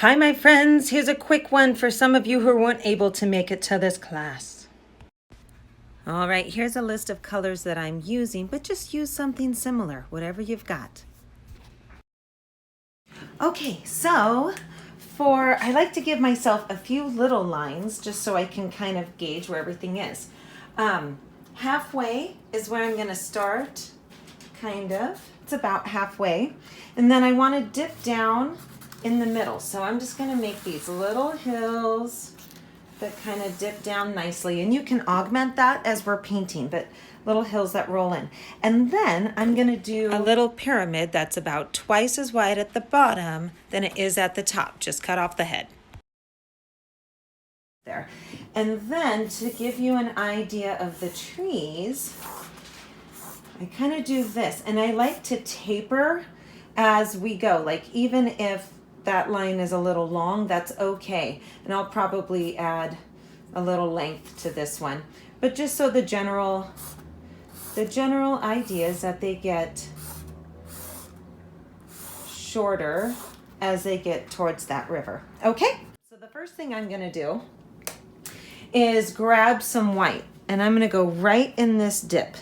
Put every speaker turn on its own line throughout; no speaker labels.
Hi, my friends. Here's a quick one for some of you who weren't able to make it to this class. All right, here's a list of colors that I'm using, but just use something similar, whatever you've got. Okay, so I like to give myself a few little lines just so I can kind of gauge where everything is. Halfway is where I'm going to start, kind of. It's about halfway. And then I want to dip down in the middle. So I'm just going to make these little hills that kind of dip down nicely. And you can augment that as we're painting, but little hills that roll in. And then I'm going to do a little pyramid that's about twice as wide at the bottom than it is at the top. Just cut off the head. There. And then to give you an idea of the trees, I kind of do this. And I like to taper as we go. Like even if that line is a little long, that's okay. And I'll probably add a little length to this one. But just so the general idea is that they get shorter as they get towards that river. Okay? So the first thing I'm gonna do is grab some white, and I'm gonna go right in this dip.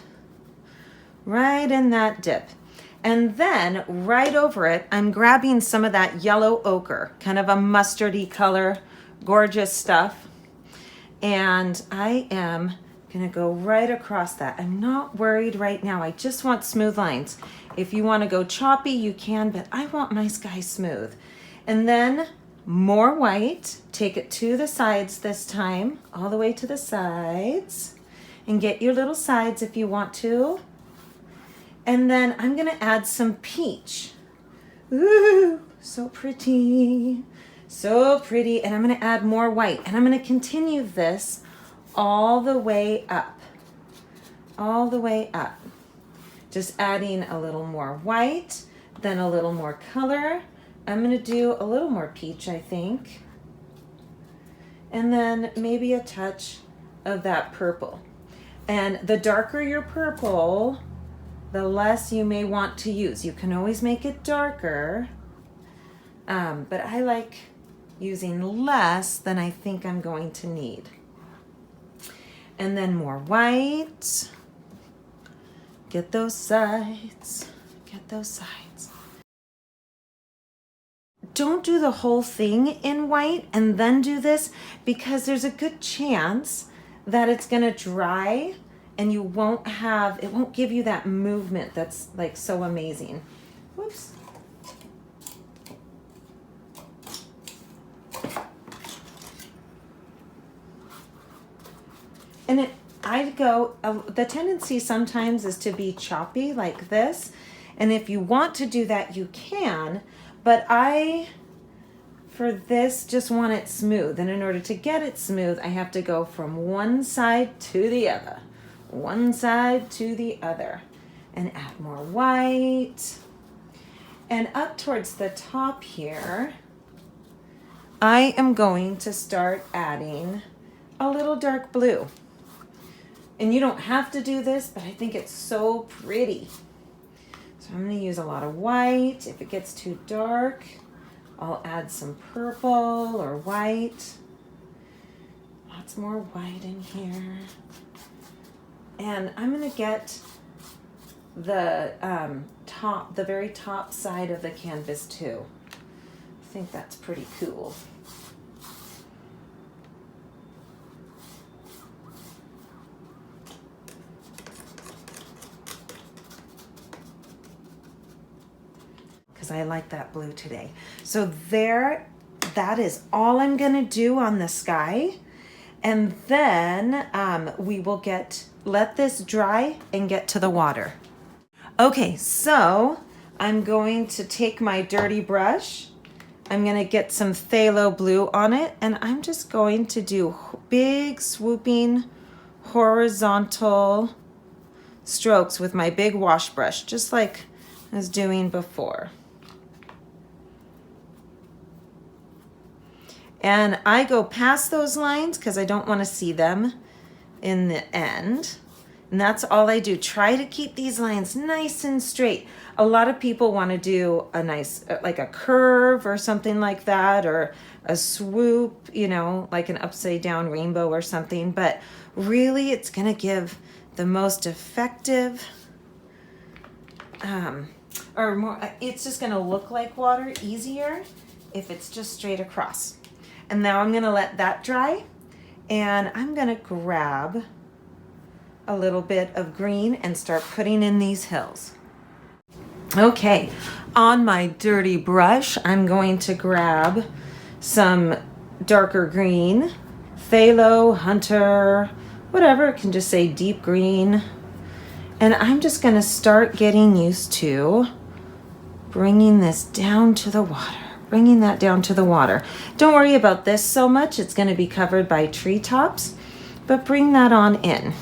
Right in that dip. And then right over it, I'm grabbing some of that yellow ochre, kind of a mustardy color, gorgeous stuff. And I am gonna go right across that. I'm not worried right now. I just want smooth lines. If you wanna go choppy, you can, but I want my sky smooth. And then more white, take it to the sides this time, all the way to the sides, and get your little sides if you want to. And then I'm gonna add some peach. Ooh, so pretty, so pretty. And I'm gonna add more white. And I'm gonna continue this all the way up, all the way up. Just adding a little more white, then a little more color. I'm gonna do a little more peach, I think. And then maybe a touch of that purple. And the darker your purple, the less you may want to use. You can always make it darker, but I like using less than I think I'm going to need. And then more white. Get those sides, get those sides. Don't do the whole thing in white and then do this, because there's a good chance that it's gonna dry and it won't give you that movement that's like so amazing. Whoops. And the tendency sometimes is to be choppy like this. And if you want to do that, you can, but for this, just want it smooth. And in order to get it smooth, I have to go from one side to the other. One side to the other, and add more white. And up towards the top here, I am going to start adding a little dark blue. And you don't have to do this, but I think it's so pretty. So I'm going to use a lot of white. If it gets too dark, I'll add some purple or white. Lots more white in here. And I'm gonna get the very top side of the canvas too. I think that's pretty cool. Because I like that blue today. So that is all I'm gonna do on the sky. And then we will let this dry and get to the water. Okay, so I'm going to take my dirty brush. I'm gonna get some phthalo blue on it, and I'm just going to do big swooping horizontal strokes with my big wash brush, just like I was doing before. And I go past those lines because I don't want to see them in the end. And that's all I do. Try to keep these lines nice and straight. A lot of people want to do a nice, like a curve or something like that, or a swoop, you know, like an upside down rainbow or something. But really, it's going to give the most effective, or more, it's just going to look like water easier if it's just straight across. And now I'm going to let that dry, and I'm going to grab a little bit of green and start putting in these hills. Okay, on my dirty brush, I'm going to grab some darker green, phthalo, hunter, whatever, it can just say deep green. And I'm just gonna start getting used to bringing this down to the water, bringing that down to the water. Don't worry about this so much, it's gonna be covered by treetops, but bring that on in.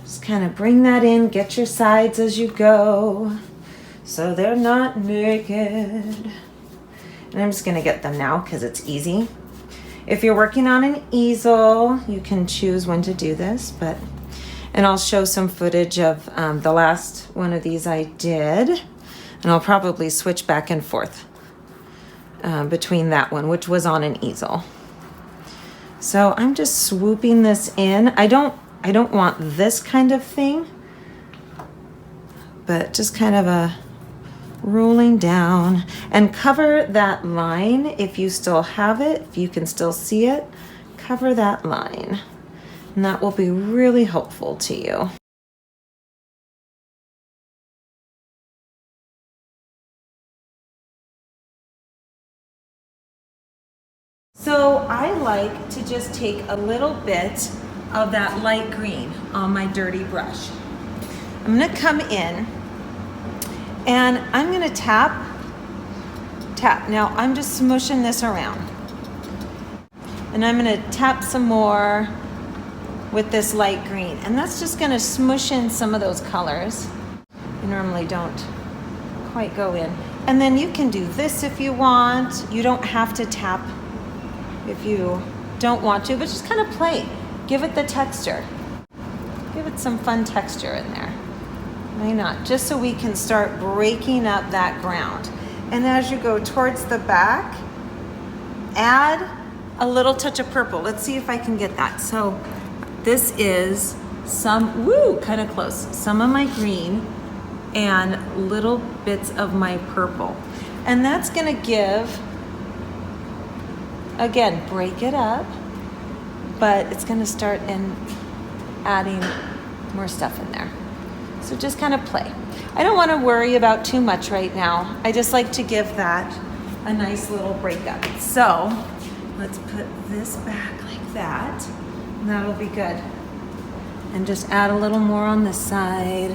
Just kind of bring that in, get your sides as you go, so they're not naked. And I'm just gonna get them now because it's easy. If you're working on an easel, you can choose when to do this, and I'll show some footage of the last one of these I did, and I'll probably switch back and forth between that one, which was on an easel. So I'm just swooping this in. I don't want this kind of thing, but just kind of a rolling down, and cover that line if you still have it, if you can still see it, cover that line, and that will be really helpful to you. So I like to just take a little bit of that light green on my dirty brush. I'm going to come in and I'm going to tap. Now I'm just smushing this around. And I'm going to tap some more with this light green. And that's just going to smush in some of those colors. You normally don't quite go in. And then you can do this if you want. You don't have to tap if you don't want to, but just kind of play. Give it the texture. Give it some fun texture in there. Why not? Just so we can start breaking up that ground. And as you go towards the back, add a little touch of purple. Let's see if I can get that. So this is some, kind of close. Some of my green and little bits of my purple. And that's gonna give, again, break it up, but it's gonna start in adding more stuff in there. So just kind of play. I don't want to worry about too much right now. I just like to give that a nice little breakup. So let's put this back like that, and that'll be good. And just add a little more on this side.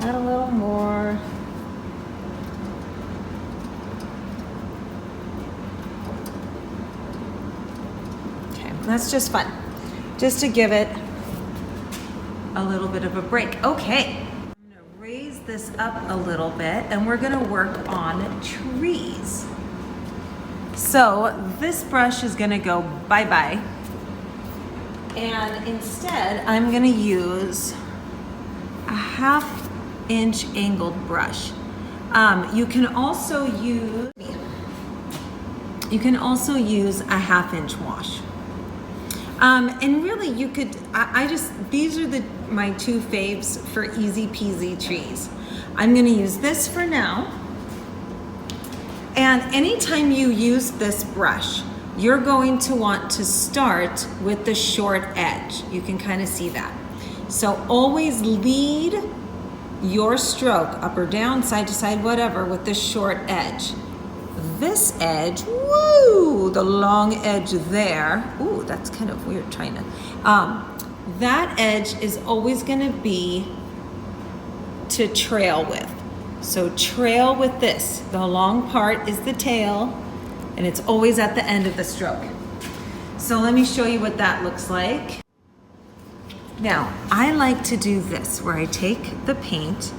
Add a little more. Okay, that's just fun. Just to give it a little bit of a break. Okay, I'm gonna raise this up a little bit and we're gonna work on trees. So this brush is gonna go bye-bye. And instead, I'm gonna use a 1/2 inch angled brush. You can also use a 1/2 inch wash. And really you could, these are my two faves for easy peasy trees. I'm gonna use this for now. And anytime you use this brush, you're going to want to start with the short edge. You can kind of see that. So always lead your stroke, up or down, side to side, whatever, with the short edge. This edge, the long edge there, that's kind of weird trying to, that edge is always gonna be to trail with. So trail with this. The long part is the tail, and it's always at the end of the stroke. So let me show you what that looks like. Now, I like to do this, where I take the paint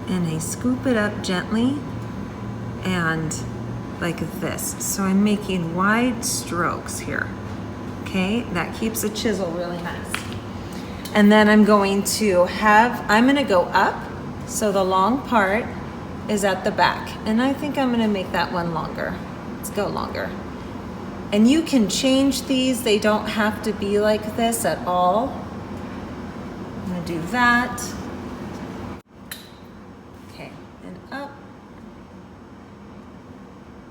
and I scoop it up gently and like this. So I'm making wide strokes here. Okay, that keeps the chisel really nice. And then I'm going to go up, so the long part is at the back. And I think I'm gonna make that one longer. Let's go longer. And you can change these. They don't have to be like this at all. I'm gonna do that. Okay, and up,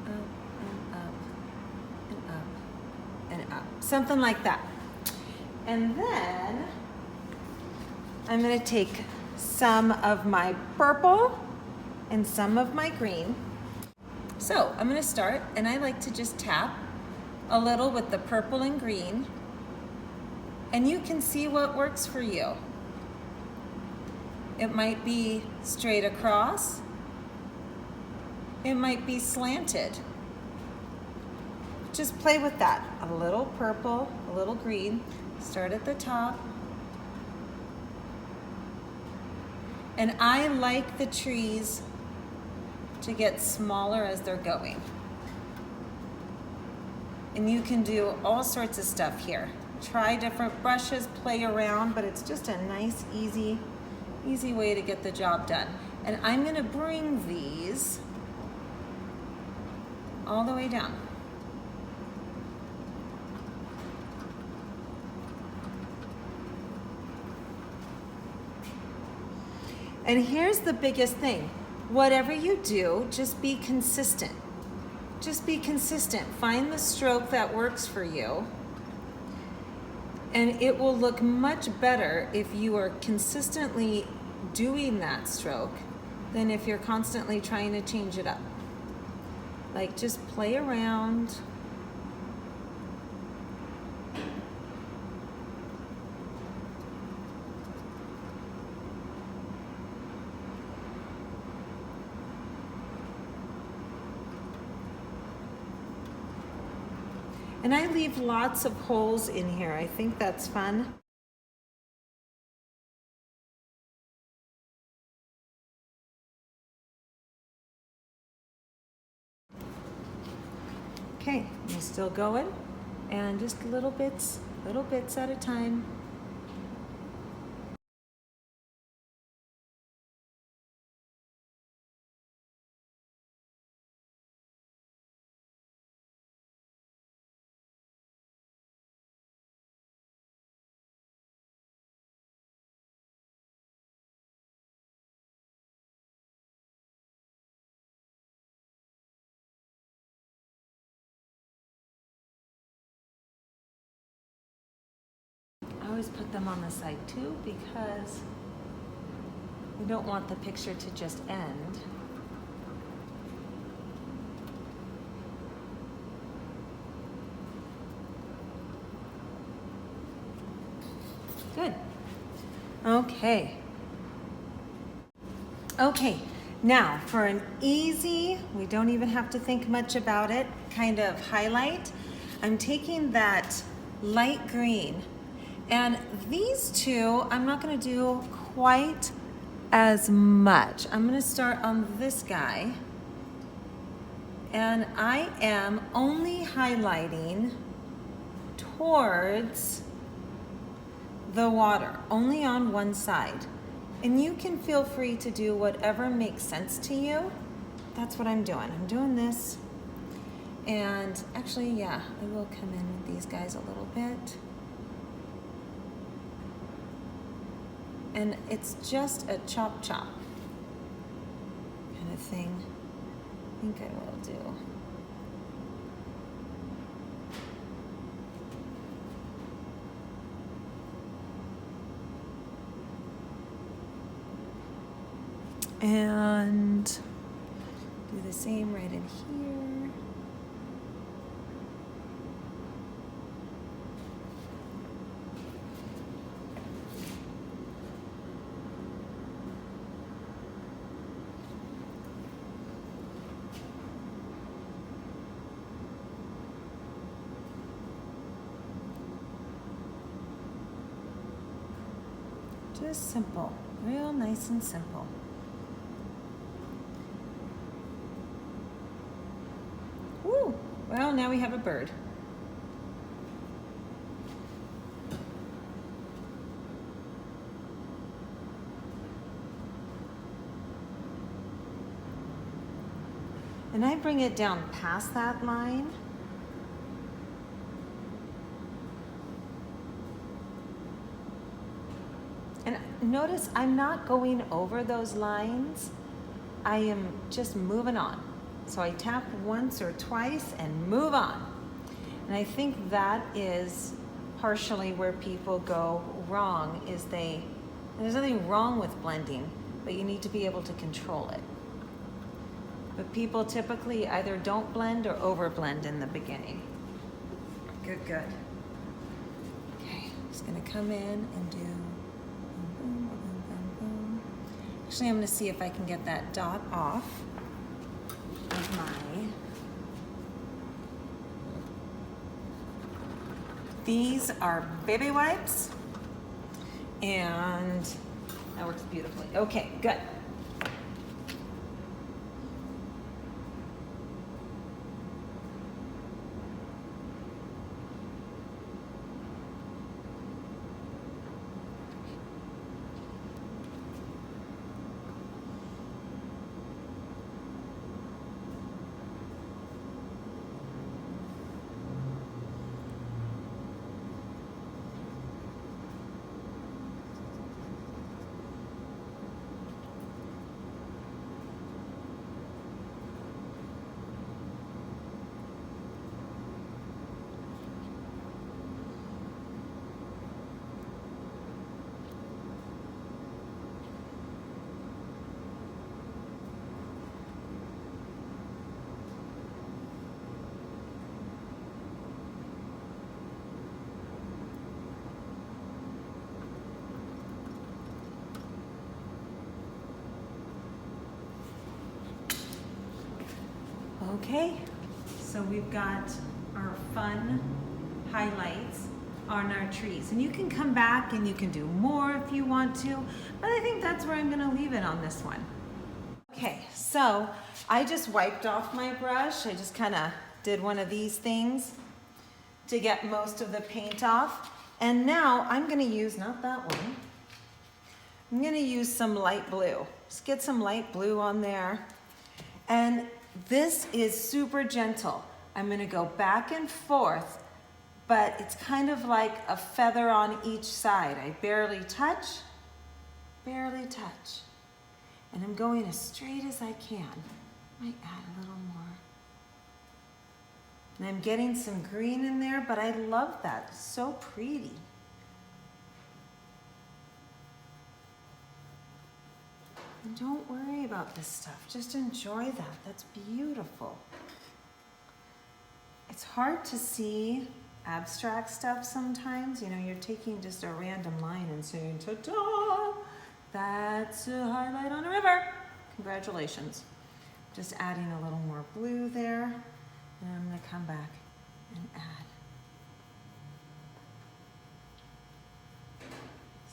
up, and up, and up, and up. Something like that. And then I'm gonna take some of my purple and some of my green. So I'm gonna start, and I like to just tap a little with the purple and green, and you can see what works for you. It might be straight across. It might be slanted. Just play with that. A little purple, a little green. Start at the top. And I like the trees to get smaller as they're going. And you can do all sorts of stuff here. Try different brushes, play around, but it's just a nice, easy way to get the job done. And I'm gonna bring these all the way down. And here's the biggest thing. Whatever you do, just be consistent. Just be consistent. Find the stroke that works for you. And it will look much better if you are consistently doing that stroke than if you're constantly trying to change it up. Like, just play around. And I leave lots of holes in here. I think that's fun. Okay, I'm still going, and just little bits at a time. I always put them on the side too because we don't want the picture to just end. Good. Okay. Okay, now for an easy, we don't even have to think much about it, kind of highlight, I'm taking that light green. And these two, I'm not gonna do quite as much. I'm gonna start on this guy. And I am only highlighting towards the water, only on one side. And you can feel free to do whatever makes sense to you. That's what I'm doing. I'm doing this. And actually, yeah, I will come in with these guys a little bit. And it's just a chop chop kind of thing. I think I will do. And do the same right in here. Just simple, real nice and simple. Woo! Well, now we have a bird. And I bring it down past that line. And notice I'm not going over those lines. I am just moving on. So I tap once or twice and move on. And I think that is partially where people go wrong, is there's nothing wrong with blending, but you need to be able to control it. But people typically either don't blend or over blend in the beginning. Good, good. Okay, just gonna come in and do boom, boom, boom, boom, boom. Actually, I'm gonna see if I can get that dot off of my, these are baby wipes, and that works beautifully. Okay, good. Okay, so we've got our fun highlights on our trees. And you can come back and you can do more if you want to, but I think that's where I'm gonna leave it on this one. Okay, so I just wiped off my brush. I just kind of did one of these things to get most of the paint off. And now I'm gonna use, not that one, I'm gonna use some light blue. Just get some light blue on there. And this is super gentle. I'm gonna go back and forth, but it's kind of like a feather on each side. I barely touch. And I'm going as straight as I can. Might add a little more. And I'm getting some green in there, but I love that. It's so pretty. And don't worry about this stuff. Just enjoy that. That's beautiful. It's hard to see abstract stuff sometimes. You know, you're taking just a random line and saying, ta-da! That's a highlight on a river. Congratulations. Just adding a little more blue there. And I'm gonna come back and add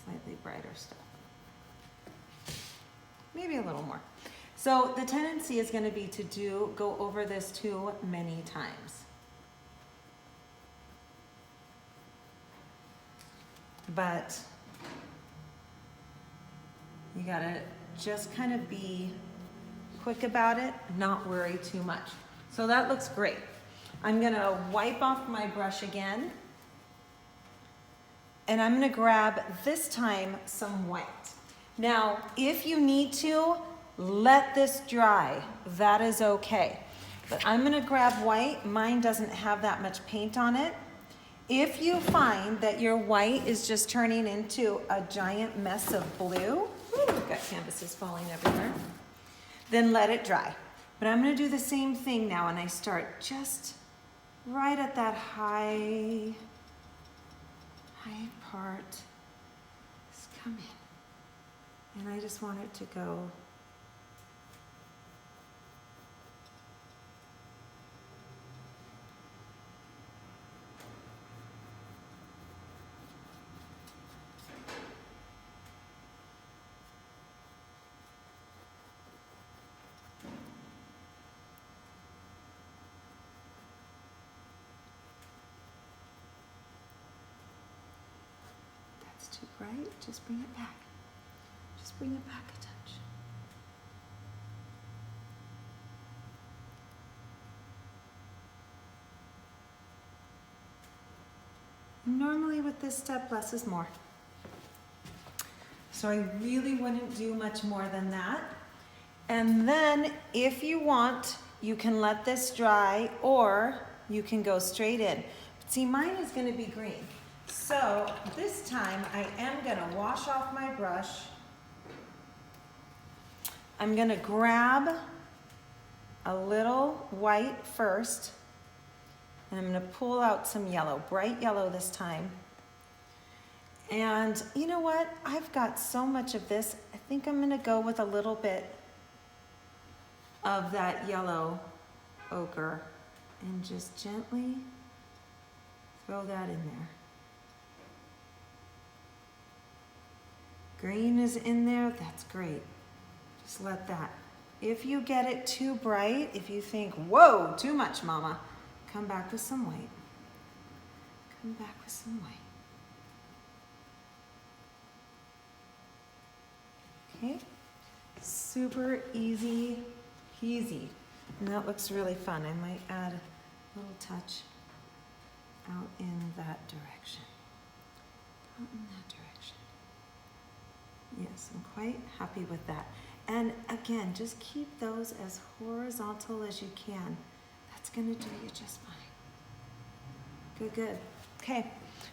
slightly brighter stuff. Maybe a little more. So the tendency is going to be to go over this too many times. But you gotta just kind of be quick about it, not worry too much. So that looks great. I'm gonna wipe off my brush again, and I'm gonna grab, this time, some white. Now, if you need to, let this dry. That is okay. But I'm gonna grab white. Mine doesn't have that much paint on it. If you find that your white is just turning into a giant mess of blue, we've got canvases falling everywhere, then let it dry. But I'm gonna do the same thing now, and I start just right at that high part. Just come in. And I just want it to go that's too bright. Just bring it back. Just bring it back a touch. Normally with this step, less is more. So I really wouldn't do much more than that. And then if you want, you can let this dry or you can go straight in. See, mine is gonna be green. So this time I am gonna wash off my brush. I'm gonna grab a little white first, and I'm gonna pull out some yellow, bright yellow this time. And you know what? I've got so much of this. I think I'm gonna go with a little bit of that yellow ochre and just gently throw that in there. Green is in there, that's great. Just let that. If you get it too bright, if you think, whoa, too much, mama, come back with some white. Come back with some white. Okay, super easy peasy. And that looks really fun. I might add a little touch out in that direction. Out in that direction. Yes, I'm quite happy with that. And again, just keep those as horizontal as you can. That's gonna do you just fine. Good, good. Okay,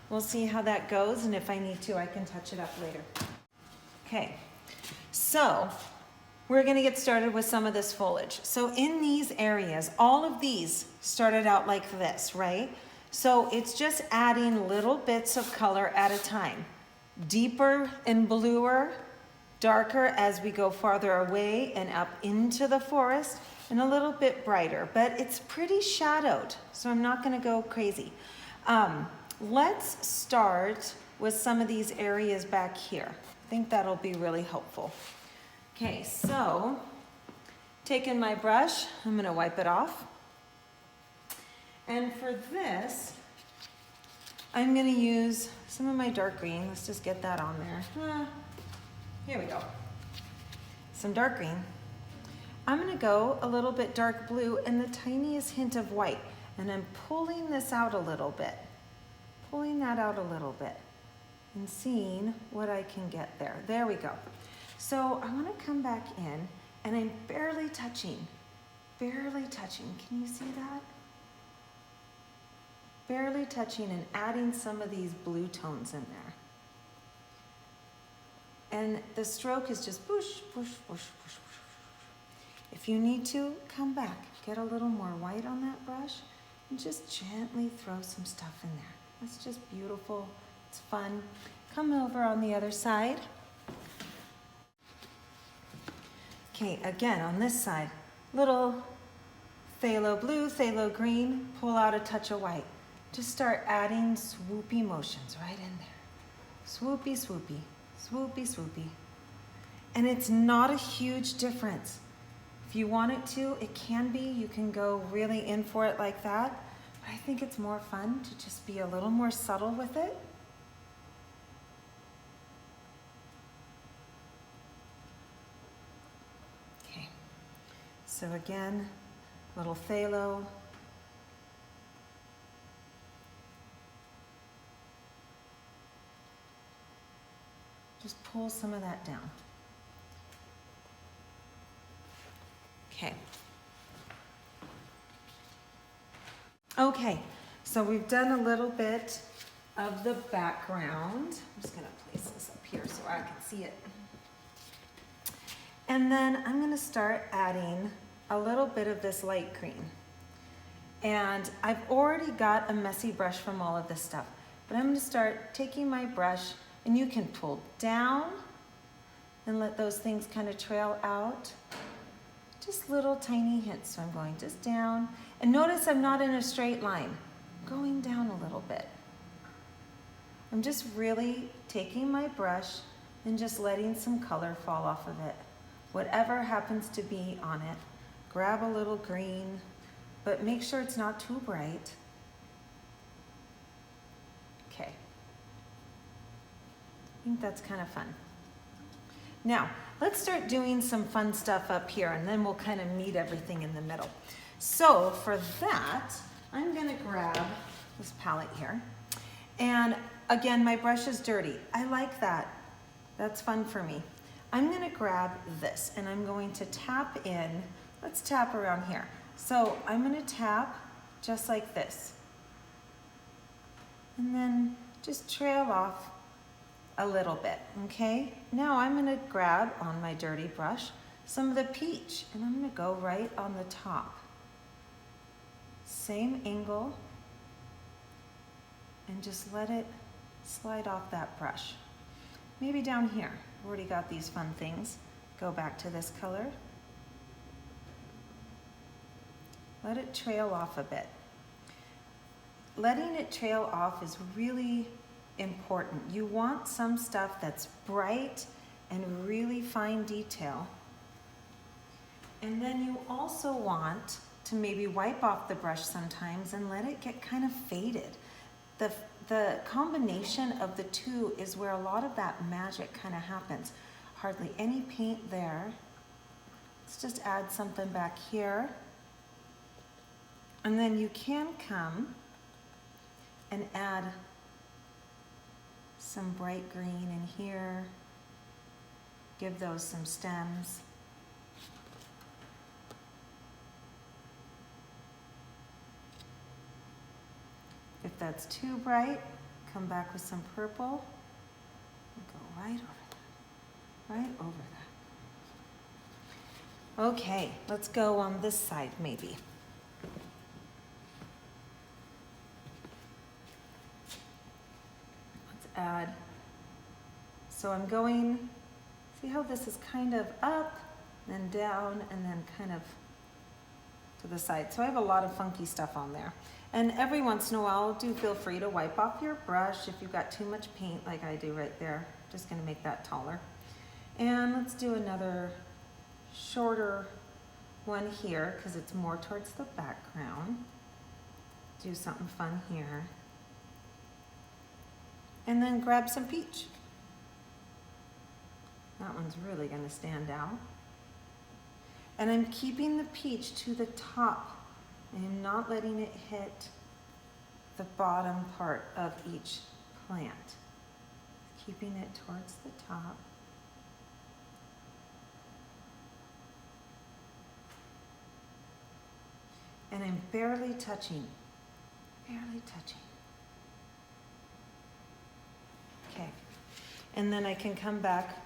we'll see how that goes, and if I need to, I can touch it up later. Okay, so we're gonna get started with some of this foliage. So in these areas, all of these started out like this, right? So it's just adding little bits of color at a time. Deeper and bluer, darker as we go farther away and up into the forest, and a little bit brighter, but it's pretty shadowed, so I'm not gonna go crazy. Let's start with some of these areas back here. I think that'll be really helpful. Okay, so taking my brush, I'm gonna wipe it off. And for this, I'm gonna use some of my dark green. Let's just get that on there. Here we go. Some dark green. I'm gonna go a little bit dark blue and the tiniest hint of white. And I'm pulling this out a little bit. Pulling that out a little bit and seeing what I can get there. There we go. So I wanna come back in and I'm barely touching. Barely touching. Can you see that? Barely touching and adding some of these blue tones in there. And the stroke is just push, push, push, push, push. If you need to, come back. Get a little more white on that brush and just gently throw some stuff in there. That's just beautiful. It's fun. Come over on the other side. Okay, again, on this side, little phthalo blue, phthalo green, pull out a touch of white. Just start adding swoopy motions right in there. Swoopy, swoopy, swoopy, swoopy. And it's not a huge difference. If you want it to, it can be. You can go really in for it like that. But I think it's more fun to just be a little more subtle with it. Okay. So again, little phthalo. Just pull some of that down. Okay. Okay, so we've done a little bit of the background. I'm just gonna place this up here so I can see it. And then I'm gonna start adding a little bit of this light green. And I've already got a messy brush from all of this stuff, but I'm gonna start taking my brush, and you can pull down and let those things kind of trail out. Just little tiny hints. So I'm going just down. And notice I'm not in a straight line. I'm going down a little bit. I'm just really taking my brush and just letting some color fall off of it. Whatever happens to be on it. Grab a little green, but make sure it's not too bright. Okay. I think that's kind of fun. Now, let's start doing some fun stuff up here, and then we'll kind of meet everything in the middle. So for that, I'm gonna grab this palette here, And again, my brush is dirty. I like that. That's fun for me. I'm gonna grab this and I'm going to tap in. Let's tap around here. So I'm gonna tap just like this. And then just trail off a little bit, okay? Now I'm gonna grab on my dirty brush some of the peach and I'm gonna go right on the top. Same angle, and just let it slide off that brush. Maybe down here, already got these fun things. Go back to this color. Let it trail off a bit. Letting it trail off is really important. You want some stuff that's bright and really fine detail. And then you also want to maybe wipe off the brush sometimes and let it get kind of faded. The combination of the two is where a lot of that magic kind of happens. Hardly any paint there. Let's just add something back here. And then you can come and add some bright green in here. Give those some stems. If that's too bright, come back with some purple and go right over that, right over that. Okay, let's go on this side maybe. Let's add, so I'm going, see how this is kind of up, then down, and then kind of to the side. So I have a lot of funky stuff on there. And every once in a while, do feel free to wipe off your brush if you've got too much paint like I do right there. Just gonna make that taller. And let's do another shorter one here because it's more towards the background. Do something fun here. And then grab some peach. That one's really gonna stand out. And I'm keeping the peach to the top. I'm not letting it hit the bottom part of each plant. Keeping it towards the top. And I'm barely touching. Barely touching. Okay. And then I can come back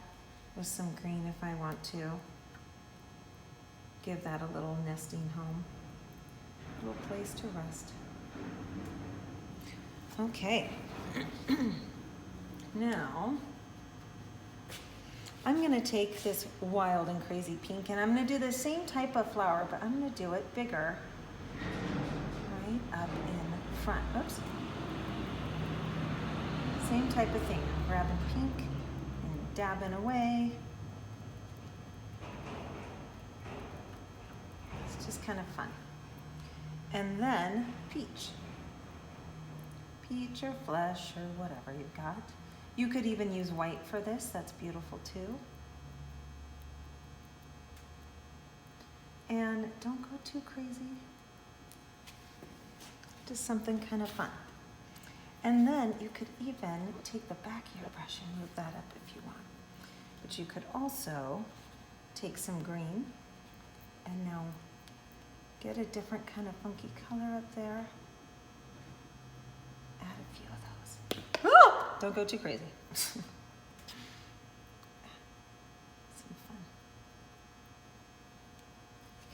with some green if I want to. Give that a little nesting home. Little place to rest. Okay. Now, I'm going to take this wild and crazy pink and I'm going to do the same type of flower, but I'm going to do it bigger. Right up in front. Oops. Same type of thing. I'm grabbing pink and dabbing away. It's just kind of fun. And then peach. Peach or flesh or whatever you've got. You could even use white for this. That's beautiful too. And don't go too crazy. Just something kind of fun. And then you could even take the back of your brush and move that up if you want. But you could also take some green and now get a different kind of funky color up there. Add a few of those. Oh! Don't go too crazy. Some fun.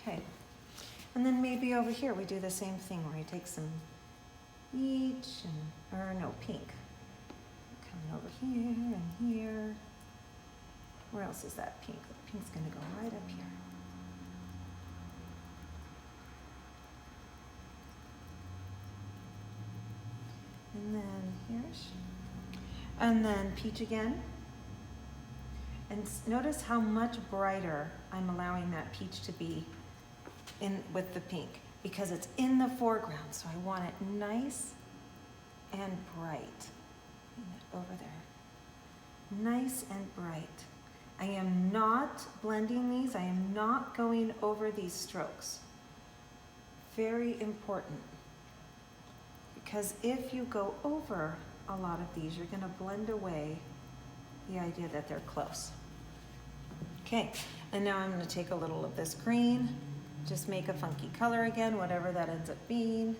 Okay. And then maybe over here we do the same thing where you take some peach and, or no, pink. Coming over here and here. Where else is that pink? The pink's gonna go right up here. And then here's, and then peach again. And notice how much brighter I'm allowing that peach to be in with the pink because it's in the foreground. So I want it nice and bright. Over there. Nice and bright. I am not blending these. I am not going over these strokes. Very important. Because if you go over a lot of these. You're gonna blend away the idea that they're close. Okay, and now I'm gonna take a little of this green, just make a funky color again, whatever that ends up being.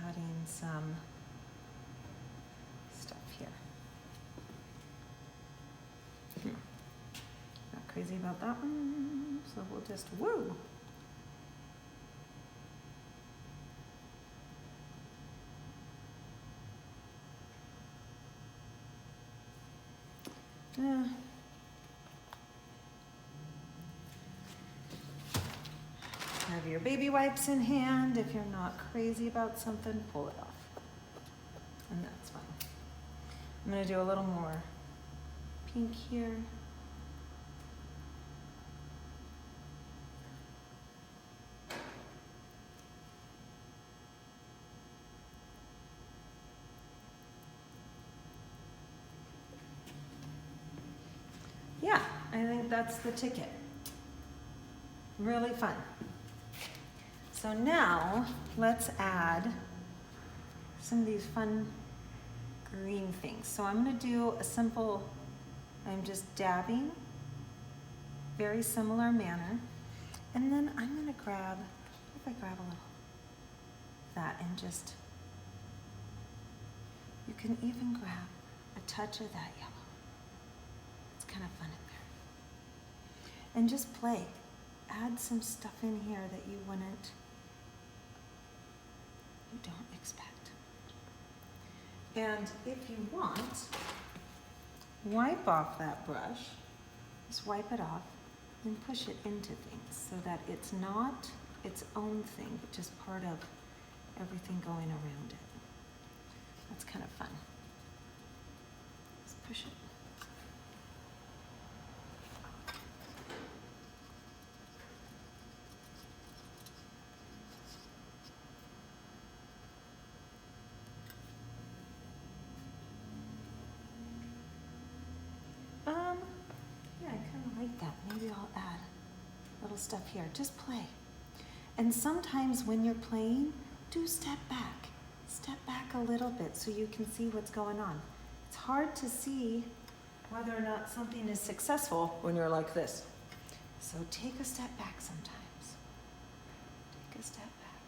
Adding some stuff here. Not crazy about that one, so we'll just woo. Have your baby wipes in hand. If you're not crazy about something, pull it off. And that's fine. I'm going to do a little more pink here. Yeah, I think that's the ticket. Really fun. So now let's add some of these fun green things. So I'm going to do a simple, I'm just dabbing, very similar manner. And then I'm going to grab, if I grab a little of that and just, you can even grab a touch of that yellow. It's kind of fun in there. And just play. Add some stuff in here that you don't expect. And if you want, wipe off that brush, just wipe it off and push it into things so that it's not its own thing, but just part of everything going around it. That's kind of fun. Just push it. Yeah, I kind of like that. Maybe I'll add a little stuff here. Just play. And sometimes when you're playing, do step back. Step back a little bit so you can see what's going on. It's hard to see whether or not something is successful when you're like this. So take a step back sometimes. Take a step back.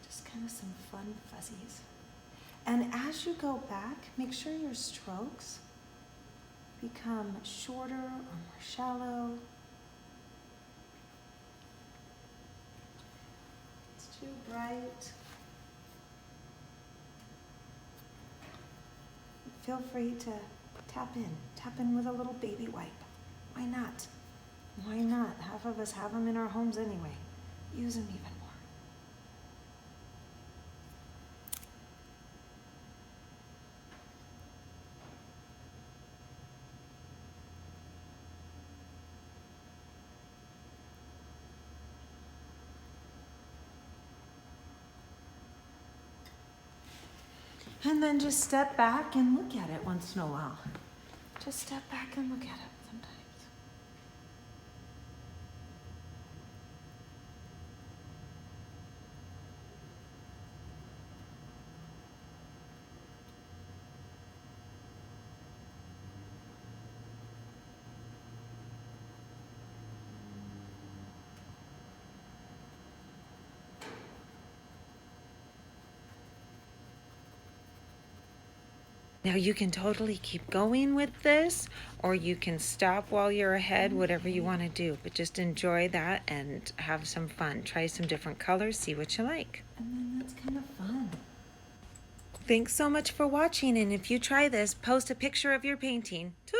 Just kind of some fun fuzzies. And as you go back, make sure your strokes become shorter or more shallow. It's too bright. Feel free to tap in with a little baby wipe. Why not? Why not? Half of us have them in our homes anyway. Use them even more. And then just step back and look at it once in a while. Just step back and look at it sometimes. Now you can totally keep going with this, or you can stop while you're ahead, whatever you want to do. But just enjoy that and have some fun. Try some different colors, see what you like. And then that's kind of fun. Thanks so much for watching, and if you try this, post a picture of your painting. Toodles!